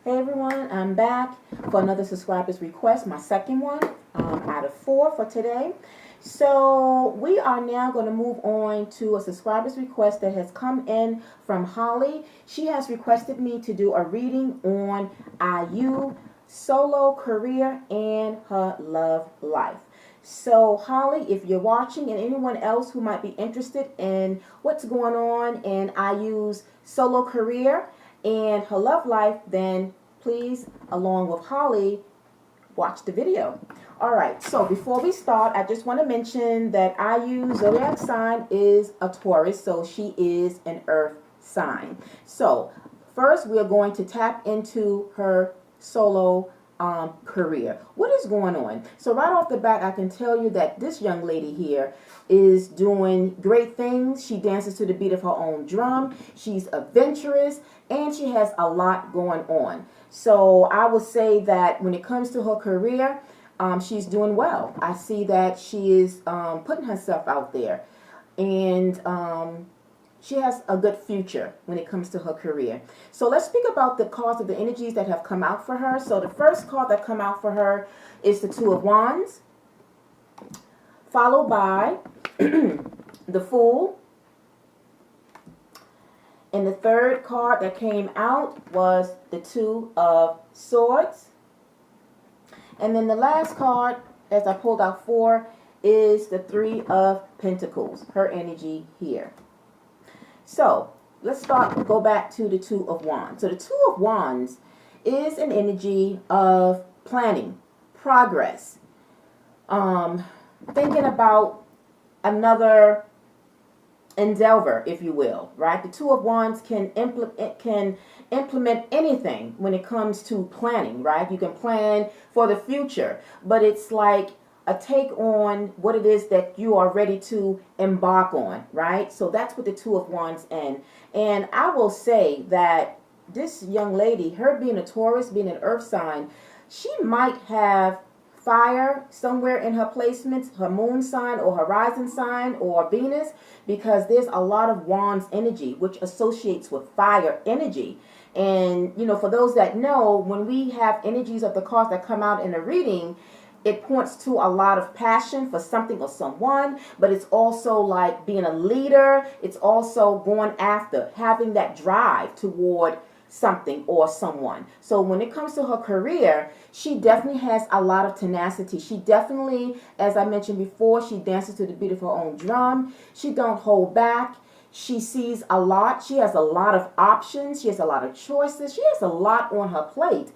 Hey everyone, I'm back for another subscriber's request, my second one out of 4 for today. So we are now going to move on to a subscriber's request that has come in from Holly. She has requested me to do a reading on IU, solo career, and her love life. So Holly, if you're watching and anyone else who might be interested in what's going on in IU's solo career and her love life, then please, along with Holly, watch the video. All right, so before we start, I just want to mention that IU's zodiac sign is a Taurus, so she is an earth sign. So first, we're going to tap into her solo career. What is going on? So right off the bat, I can tell you that this young lady here is doing great things. She dances to the beat of her own drum. She's adventurous, and she has a lot going on. So I would say that when it comes to her career, she's doing well. I see that she is putting herself out there, and she has a good future when it comes to her career. So let's speak about the cards of the energies that have come out for her. So the first card that come out for her is the Two of Wands, followed by the Fool. And the third card that came out was the Two of Swords. And then the last card, as I pulled out 4, is the Three of Pentacles, her energy here. So let's go back to the Two of Wands. So the Two of Wands is an energy of planning, progress, thinking about another endeavor, if you will, right? The Two of Wands can implement anything when it comes to planning, right? You can plan for the future, but it's like a take on what it is that you are ready to embark on, right? So that's what the Two of Wands in. And I will say that this young lady, her being a Taurus, being an earth sign, she might have fire somewhere in her placements, her moon sign or horizon sign or Venus, because there's a lot of Wands energy, which associates with fire energy. And, you know, for those that know, when we have energies of the cards that come out in a reading, it points to a lot of passion for something or someone, but it's also like being a leader. It's also going after, having that drive toward something or someone. So when it comes to her career, she definitely has a lot of tenacity. She definitely, as I mentioned before, she dances to the beat of her own drum. She don't hold back. She sees a lot. She has a lot of options. She has a lot of choices. She has a lot on her plate.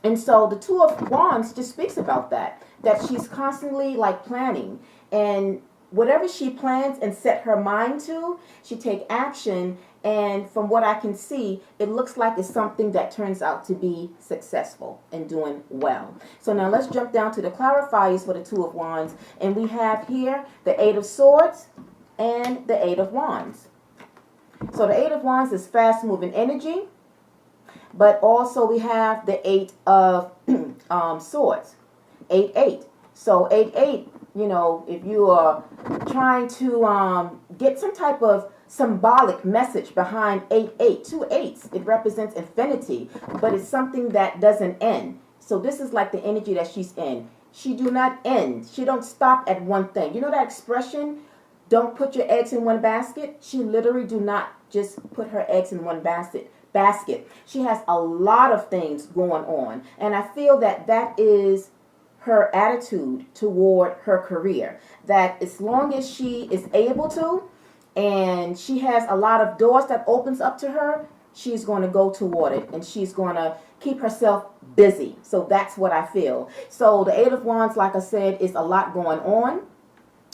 And so the Two of Wands just speaks about that she's constantly like planning, and whatever she plans and set her mind to, she take action. And from what I can see, it looks like it's something that turns out to be successful and doing well. So now let's jump down to the clarifiers for the Two of Wands. And we have here the Eight of Swords and the Eight of Wands. So the Eight of Wands is fast moving energy. But also we have the Eight of Swords, 8-8. So 8-8, you know, if you are trying to get some type of symbolic message behind 8-8, 2 eights, it represents infinity, but it's something that doesn't end. So this is like the energy that she's in. She do not end. She don't stop at one thing. You know that expression, don't put your eggs in one basket? She literally do not just put her eggs in one basket. She has a lot of things going on, and I feel that that is her attitude toward her career, that as long as she is able to and she has a lot of doors that opens up to her, she's going to go toward it, and she's going to keep herself busy. So that's what I feel. So the Eight of Wands, like I said, is a lot going on.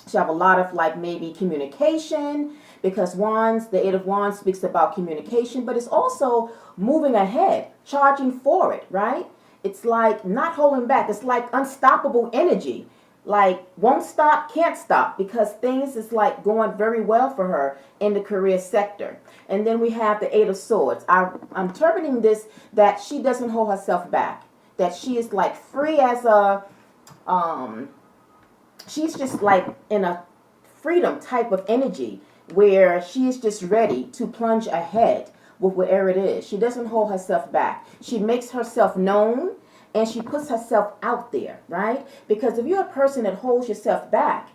She have a lot of like maybe communication, because Wands, the Eight of Wands speaks about communication, but it's also moving ahead, charging for it, right? It's like not holding back. It's like unstoppable energy. Like won't stop, can't stop, because things is like going very well for her in the career sector. And then we have the Eight of Swords. I'm interpreting this that she doesn't hold herself back, that she is like free as a she's just like in a freedom type of energy where she is just ready to plunge ahead with wherever it is. She doesn't hold herself back. She makes herself known and she puts herself out there, right? Because if you're a person that holds yourself back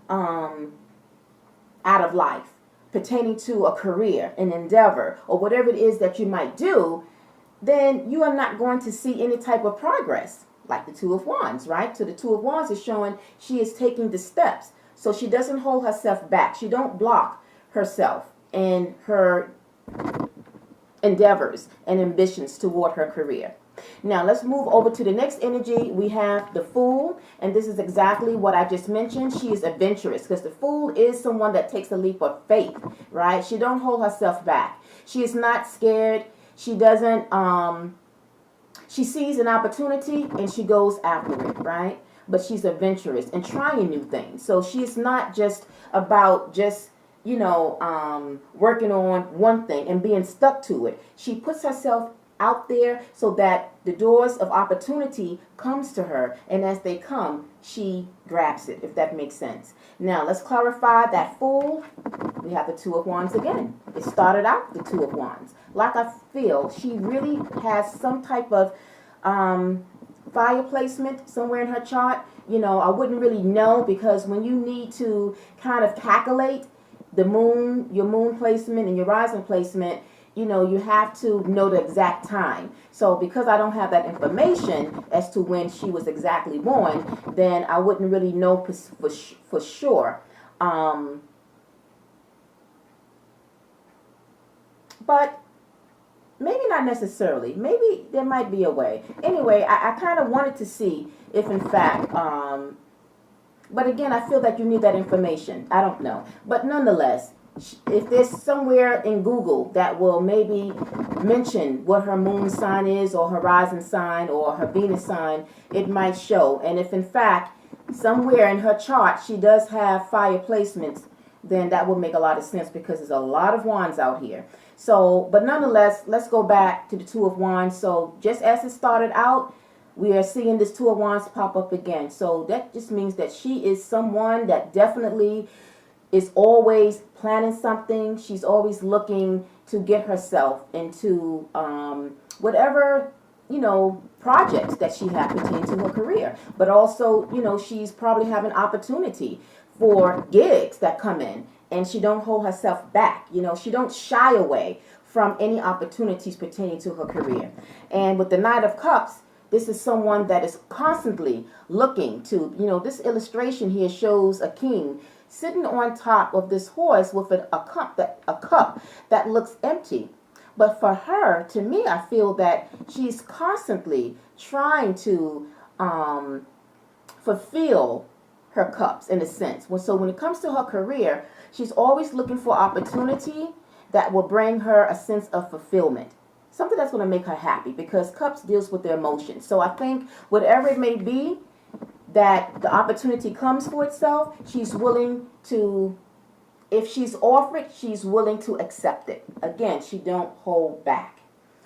out of life, pertaining to a career, an endeavor, or whatever it is that you might do, then you are not going to see any type of progress. Like the Two of Wands, right? So the Two of Wands is showing she is taking the steps. So she doesn't hold herself back. She don't block herself and her endeavors and ambitions toward her career. Now let's move over to the next energy. We have the Fool, and this is exactly what I just mentioned. She is adventurous because the Fool is someone that takes a leap of faith, right? She don't hold herself back. She is not scared. She doesn't she sees an opportunity and she goes after it, right? But she's adventurous and trying new things. So she's not just about just working on one thing and being stuck to it. She puts herself out there so that the doors of opportunity comes to her, and as they come, she grabs it, if that makes sense. Now let's clarify that Fool. We have the Two of Wands again. It started out the Two of Wands. Like I feel she really has some type of fire placement somewhere in her chart. I wouldn't really know, because when you need to kind of calculate the moon, your moon placement and your rising placement, you have to know the exact time. So because I don't have that information as to when she was exactly born, then I wouldn't really know for sure. But maybe not necessarily. Maybe there might be a way. Anyway, I kind of wanted to see if in fact, but again, I feel that you need that information. I don't know. But nonetheless, if there's somewhere in Google that will maybe mention what her moon sign is, or her rising sign, or her Venus sign, it might show. And if in fact somewhere in her chart she does have fire placements, then that would make a lot of sense, because there's a lot of wands out here. So, but nonetheless, let's go back to the Two of Wands. So just as it started out, we are seeing this Two of Wands pop up again. So that just means that she is someone that definitely is always planning something. She's always looking to get herself into whatever, projects that she has pertaining to her career. But also, she's probably having opportunity for gigs that come in, and she don't hold herself back. She don't shy away from any opportunities pertaining to her career. And with the Knight of Cups, this is someone that is constantly looking to, this illustration here shows a king sitting on top of this horse with a cup that looks empty. But for her, to me, I feel that she's constantly trying to fulfill her cups in a sense. So when it comes to her career, she's always looking for opportunity that will bring her a sense of fulfillment. Something that's going to make her happy, because cups deals with their emotions. So I think whatever it may be that the opportunity comes for itself, she's willing to, if she's offered, she's willing to accept it. Again, she don't hold back.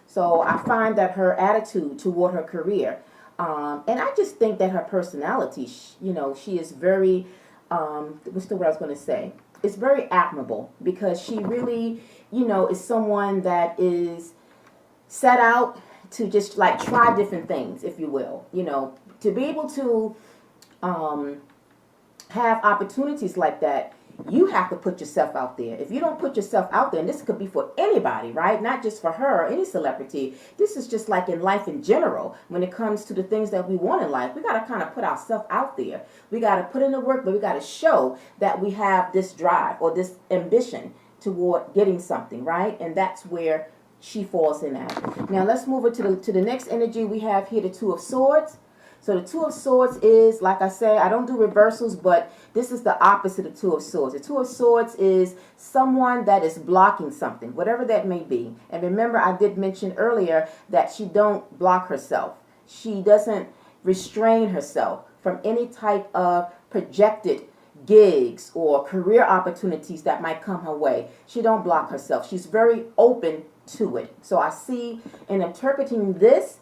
So I find that her attitude toward her career, and I just think that her personality, she is very, what's the word I was going to say? It's very admirable, because she really, is someone that is set out to just like try different things, if you will, to be able to have opportunities like that. You have to put yourself out there. If you don't put yourself out there, and this could be for anybody, right? Not just for her or any celebrity. This is just like in life in general. When it comes to the things that we want in life, we got to kind of put ourselves out there. We got to put in the work, but we got to show that we have this drive or this ambition toward getting something, right? And that's where she falls in at. Now let's move it to the next energy. We have here the Two of Swords. So the Two of Swords is, like I say, I don't do reversals, but this is the opposite of Two of Swords. The Two of Swords is someone that is blocking something, whatever that may be. And remember, I did mention earlier that she don't block herself. She doesn't restrain herself from any type of projected gigs or career opportunities that might come her way. She don't block herself. She's very open to it. So I see in interpreting this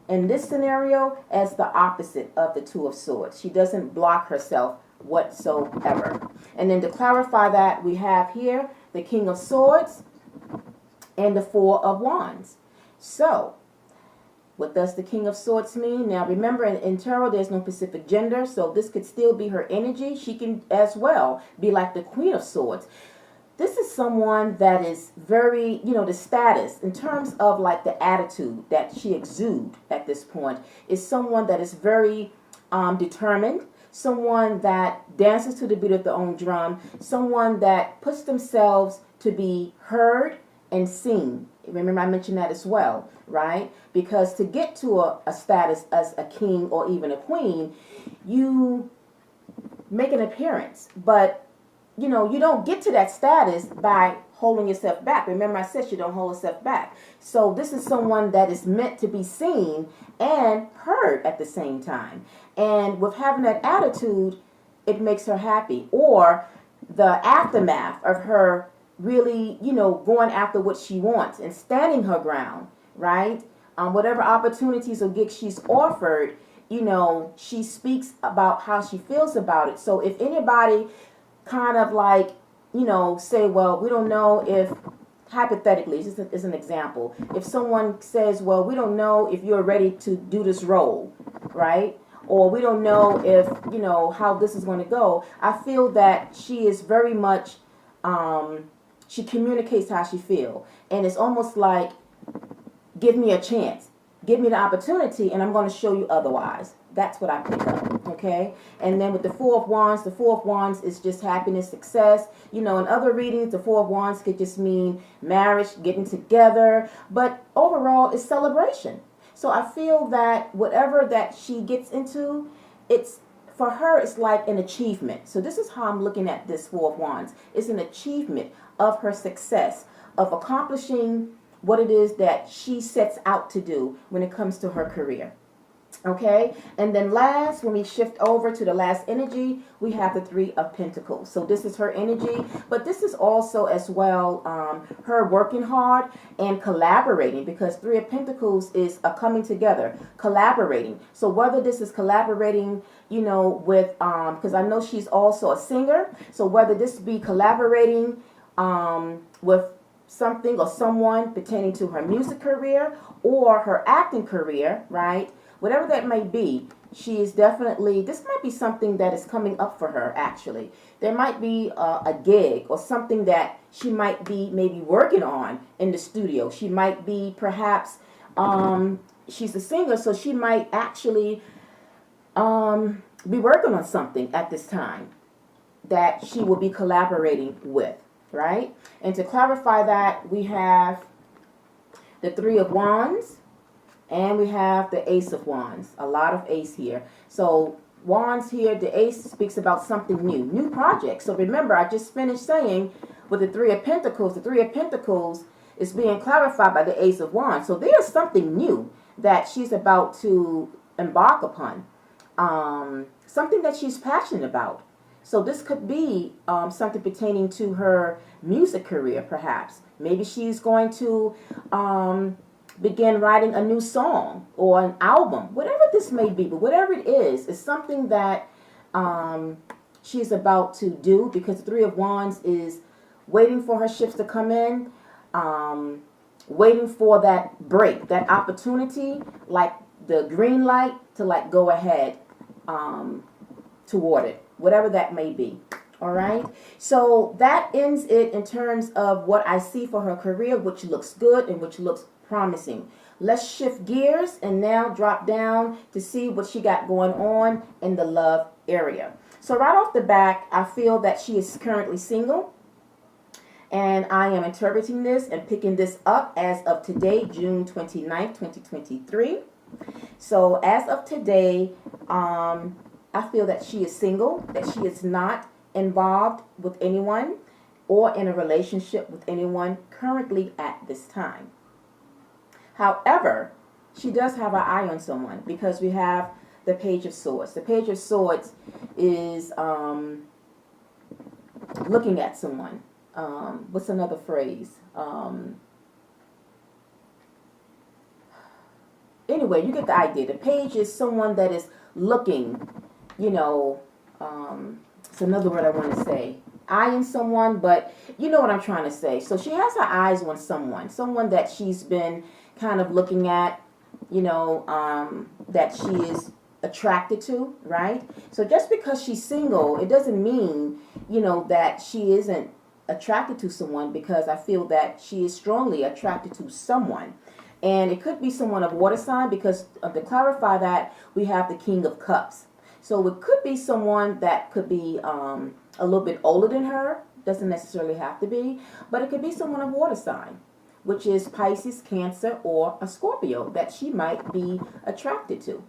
in this scenario as the opposite of the Two of Swords. She doesn't block herself whatsoever. And then to clarify that, we have here the King of Swords. and the Four of Wands. So, what does the King of Swords mean? Now, remember, in tarot, there's no specific gender, so this could still be her energy. She can as well be like the Queen of Swords. This is someone that is very, the status in terms of like the attitude that she exudes at this point is someone that is very determined, someone that dances to the beat of their own drum, someone that puts themselves to be heard and seen. Remember, I mentioned that as well, right? Because to get to a status as a king or even a queen, you make an appearance, but you don't get to that status by holding yourself back. Remember, I said you don't hold yourself back. So this is someone that is meant to be seen and heard at the same time. And with having that attitude, it makes her happy. Or the aftermath of her really, going after what she wants and standing her ground, right? Whatever opportunities or gigs she's offered, she speaks about how she feels about it. So if anybody kind of like, say, well, we don't know if, hypothetically, just as an example, if someone says, well, we don't know if you're ready to do this role, right? Or we don't know if, how this is going to go. I feel that she is very much, she communicates how she feels. And it's almost like, give me a chance. Give me the opportunity, and I'm going to show you otherwise. That's what I pick up, okay? And then with the Four of Wands is just happiness, success. In other readings, the Four of Wands could just mean marriage, getting together. But overall, it's celebration. So I feel that whatever that she gets into, for her, it's like an achievement. So this is how I'm looking at this Four of Wands. It's an achievement of her success, of accomplishing what it is that she sets out to do when it comes to her career. Okay, and then last, when we shift over to the last energy, we have the Three of Pentacles. So this is her energy, but this is also as well her working hard and collaborating, because Three of Pentacles is a coming together, collaborating. So whether this is collaborating, with, because I know she's also a singer, so whether this be collaborating with something or someone pertaining to her music career or her acting career, right? Whatever that may be, she is definitely, this might be something that is coming up for her, actually. There might be a gig or something that she might be maybe working on in the studio. She might be perhaps, she's a singer, so she might actually be working on something at this time that she will be collaborating with, right? And to clarify that, we have the Three of Wands, and we have the Ace of Wands. A lot of ace here. So Wands here, the ace speaks about something new projects. So remember, I just finished saying with the Three of Pentacles, the Three of Pentacles is being clarified by the Ace of Wands. So there's something new that she's about to embark upon. Something that she's passionate about. So this could be something pertaining to her music career, perhaps. Maybe she's going to begin writing a new song or an album, whatever this may be. But whatever it is, it's something that she's about to do, because the Three of Wands is waiting for her ships to come in, waiting for that break, that opportunity, like the green light to like go ahead toward it, whatever that may be. All right, so that ends it in terms of what I see for her career, which looks good and which looks promising. Let's shift gears and now drop down to see what she got going on in the love area. So right off the back, I feel that she is currently single, and I am interpreting this and picking this up as of today, June 29th, 2023. So as of today, I feel that she is single, that she is not involved with anyone or in a relationship with anyone currently at this time. However, she does have her eye on someone, because we have the Page of Swords. The Page of Swords is looking at someone. What's another phrase? Anyway, you get the idea. The Page is someone that is looking, it's another word I want to say. eyeing someone, but you know what I'm trying to say. So she has her eyes on someone that she's been kind of looking at, that she is attracted to, right? So just because she's single, it doesn't mean, that she isn't attracted to someone, because I feel that she is strongly attracted to someone. And it could be someone of water sign, because to clarify that, we have the King of Cups. So it could be someone that could be a little bit older than her. Doesn't necessarily have to be, but it could be someone of water sign, which is Pisces, Cancer, or a Scorpio that she might be attracted to.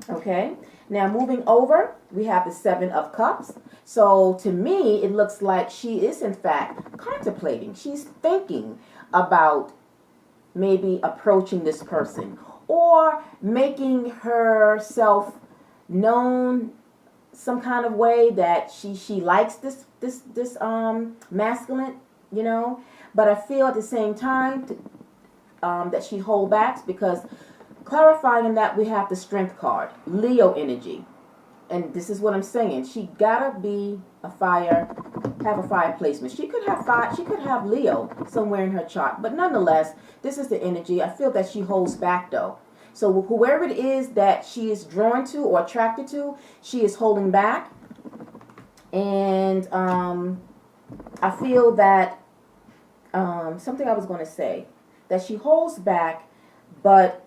Okay, now moving over, we have the Seven of Cups. So to me, it looks like she is in fact contemplating. She's thinking about maybe approaching this person or making herself known some kind of way that she likes this masculine, but I feel at the same time that she hold back, because clarifying that, we have the Strength card, Leo energy. And this is what I'm saying. She gotta be have a fire placement. She could have Leo somewhere in her chart. But nonetheless, this is the energy. I feel that she holds back though. So whoever it is that she is drawn to or attracted to, she is holding back. And I feel that something I was going to say, that she holds back, but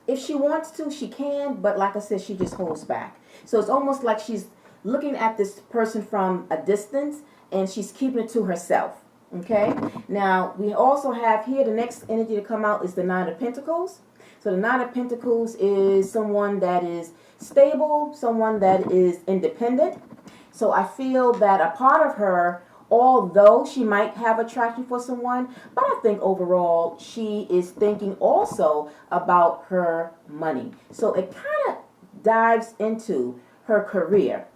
if she wants to, she can, but like I said, she just holds back. So it's almost like she's looking at this person from a distance, and she's keeping it to herself. Okay? Now, we also have here, the next energy to come out is the Nine of Pentacles. So the Nine of Pentacles is someone that is stable, someone that is independent. So I feel that a part of her, although she might have attraction for someone, but I think overall she is thinking also about her money. So it kind of dives into her career,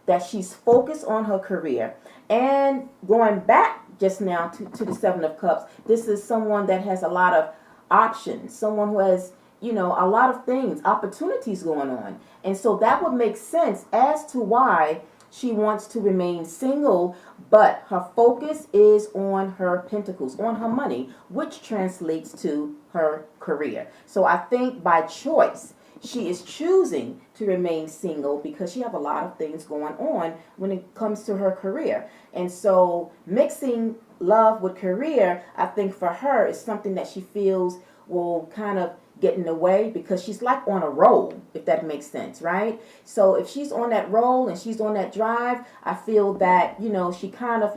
that she's focused on her career. And going back just now to the Seven of Cups, this is someone that has a lot of options, someone who has, a lot of things, opportunities going on. And so that would make sense as to why she wants to remain single, but her focus is on her pentacles, on her money, which translates to her career. So I think by choice, she is choosing to remain single because she have a lot of things going on when it comes to her career. And so mixing love with career, I think for her is something that she feels will kind of get in the way, because she's like on a roll, if that makes sense, right? So if she's on that roll and she's on that drive, I feel that, she kind of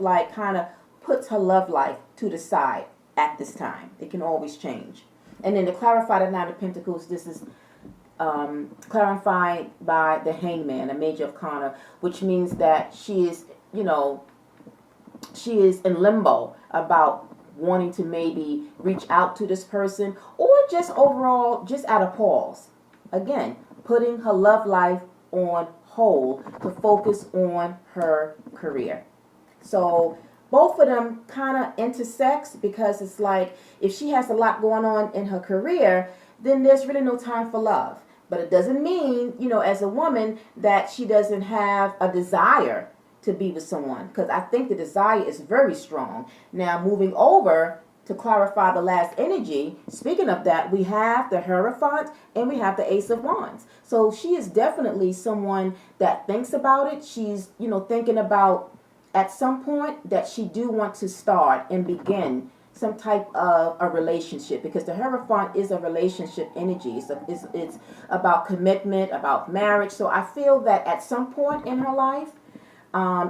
puts her love life to the side at this time. It can always change. And then to clarify the Nine of Pentacles, this is clarified by the Hangman, a major arcana, which means that she is in limbo about wanting to maybe reach out to this person, or just overall just at a pause. Again, putting her love life on hold to focus on her career. So both of them kind of intersects, because it's like if she has a lot going on in her career, then there's really no time for love. But it doesn't mean, as a woman, that she doesn't have a desire to be with someone, because I think the desire is very strong. Now, moving over to clarify the last energy, speaking of that, we have the Hierophant and we have the Ace of Wands. So she is definitely someone that thinks about it. She's, thinking about at some point that she do want to start and begin some type of a relationship, because the Hierophant is a relationship energy. It's about commitment, about marriage. So I feel that at some point in her life,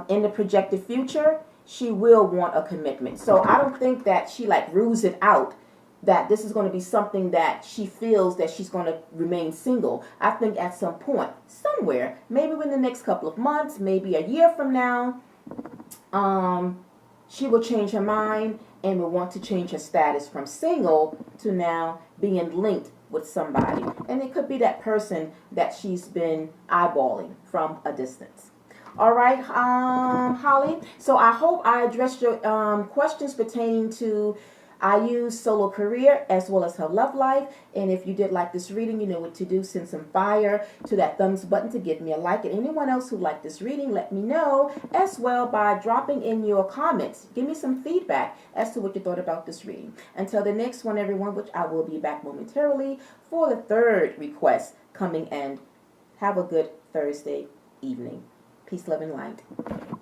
in the projected future, she will want a commitment. So I don't think that she rules it out that this is going to be something that she feels that she's going to remain single. I think at some point, somewhere, maybe within the next couple of months, maybe a year from now, she will change her mind and will want to change her status from single to now being linked with somebody. And it could be that person that she's been eyeballing from a distance. All right, Holly. So I hope I addressed your questions pertaining to I use solo career as well as her love life. And if you did like this reading, you know what to do. Send some fire to that thumbs button to give me a like. And anyone else who liked this reading, let me know as well by dropping in your comments. Give me some feedback as to what you thought about this reading. Until the next one, everyone, which I will be back momentarily for the third request coming in. Have a good Thursday evening. Peace, love, and light.